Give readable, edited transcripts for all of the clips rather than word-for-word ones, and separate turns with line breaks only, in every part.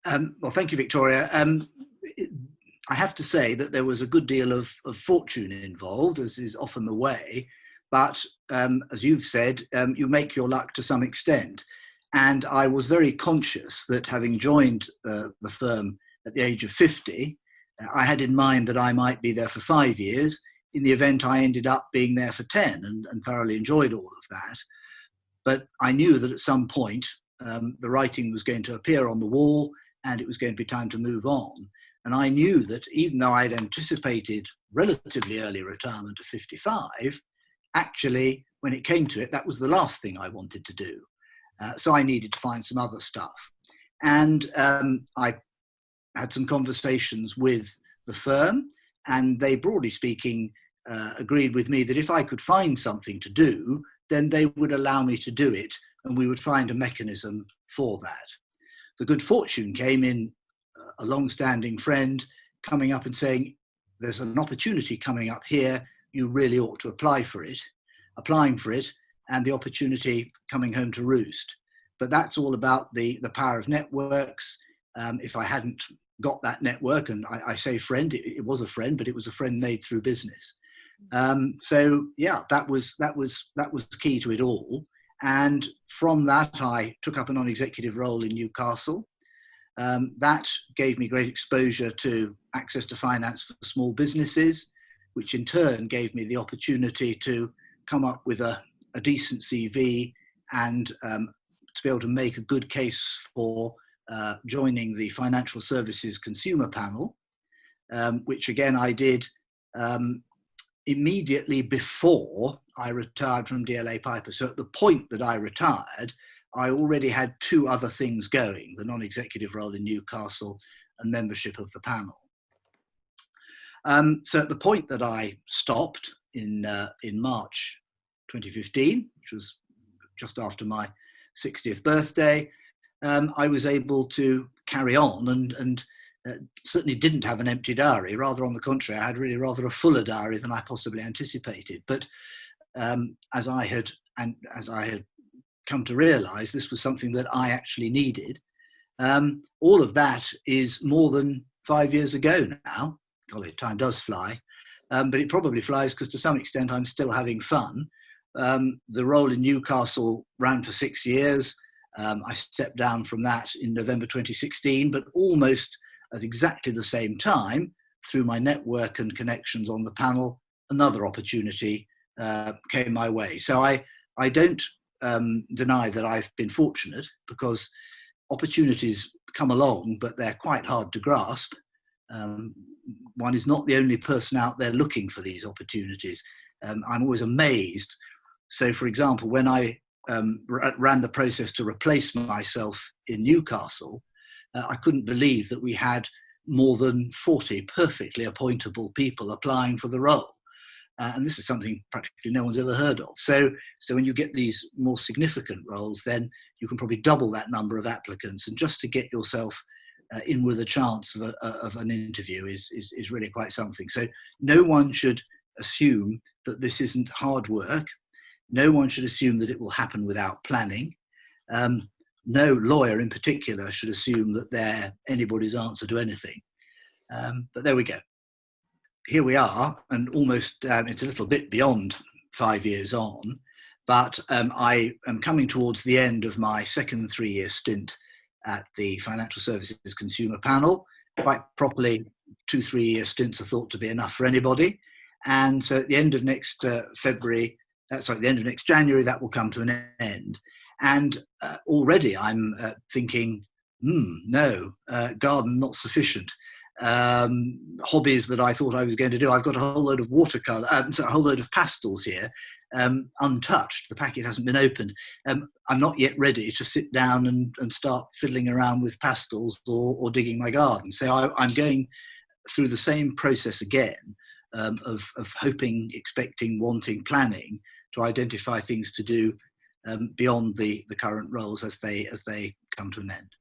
Well, thank you, Victoria. I have to say that there was a good deal of fortune involved, as is often the way. But as you've said, you make your luck to some extent. And I was very conscious that having joined the firm at the age of 50, I had in mind that I might be there for 5 years. In the event, I ended up being there for 10 and thoroughly enjoyed all of that. But I knew that at some point, the writing was going to appear on the wall and it was going to be time to move on. And I knew that even though I'd anticipated relatively early retirement at 55, actually, when it came to it, that was the last thing I wanted to do. So I needed to find some other stuff. And I had some conversations with the firm, and they, broadly speaking, agreed with me that if I could find something to do, then they would allow me to do it, and we would find a mechanism for that. The good fortune came in a long-standing friend coming up and saying, there's an opportunity coming up here, you really ought to apply for it, applying for it, and the opportunity coming home to roost. But that's all about the power of networks. If I hadn't got that network, and I say friend, it was a friend, but it was a friend made through business. So yeah, that was key to it all. And from that, I took up a non-executive role in Newcastle. That gave me great exposure to access to finance for small businesses, which in turn gave me the opportunity to come up with a decent CV and to be able to make a good case for joining the Financial Services Consumer Panel, which again I did immediately before I retired from DLA Piper. So at the point that I retired, I already had two other things going, the non-executive role in Newcastle and membership of the panel. So at the point that I stopped in March 2015, which was just after my 60th birthday, I was able to carry on and certainly didn't have an empty diary. Rather on the contrary, I had really rather a fuller diary than I possibly anticipated. But as I had come to realise, this was something that I actually needed. All of that is more than 5 years ago now. Golly, time does fly. But it probably flies because to some extent I'm still having fun. The role in Newcastle ran for 6 years. I stepped down from that in November 2016, but almost at exactly the same time, through my network and connections on the panel, another opportunity came my way. So I don't deny that I've been fortunate, because opportunities come along, but they're quite hard to grasp. One is not the only person out there looking for these opportunities. I'm always amazed. So, for example, when I ran the process to replace myself in Newcastle, I couldn't believe that we had more than 40 perfectly appointable people applying for the role. And this is something practically no one's ever heard of. So when you get these more significant roles, then you can probably double that number of applicants. And just to get yourself in with a chance of an interview is really quite something. So no one should assume that this isn't hard work. No one should assume that it will happen without planning. No lawyer in particular should assume that they're anybody's answer to anything. But there we go. Here we are, and almost it's a little bit beyond 5 years on, but I am coming towards the end of my second 3-year stint at the Financial Services Consumer Panel. Quite properly, 2-3 year stints are thought to be enough for anybody. And so at the end of next the end of next January, that will come to an end. And already I'm thinking, no, garden not sufficient. Hobbies that I thought I was going to do. I've got a whole load of watercolour, a whole load of pastels here, untouched. The packet hasn't been opened. I'm not yet ready to sit down and start fiddling around with pastels or digging my garden. So I'm going through the same process again of hoping, expecting, wanting, planning to identify things to do beyond the current roles as they come to an end.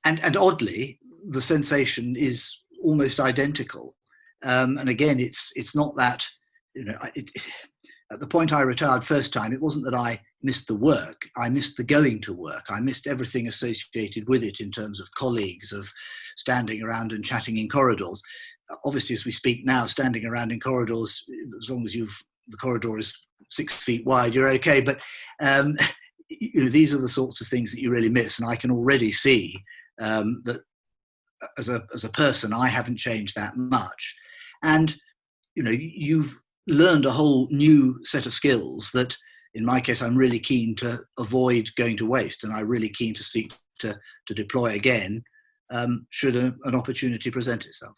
And oddly, the sensation is almost identical. And again, it's not that, at the point I retired first time, it wasn't that I missed the work. I missed the going to work. I missed everything associated with it in terms of colleagues, of standing around and chatting in corridors. Obviously, as we speak now, standing around in corridors, as long as the corridor is 6 feet wide, you're okay. But these are the sorts of things that you really miss. And I can already see that as a person, I haven't changed that much. And you've learned a whole new set of skills that, in my case, I'm really keen to avoid going to waste, and I'm really keen to seek to deploy again should an opportunity present itself.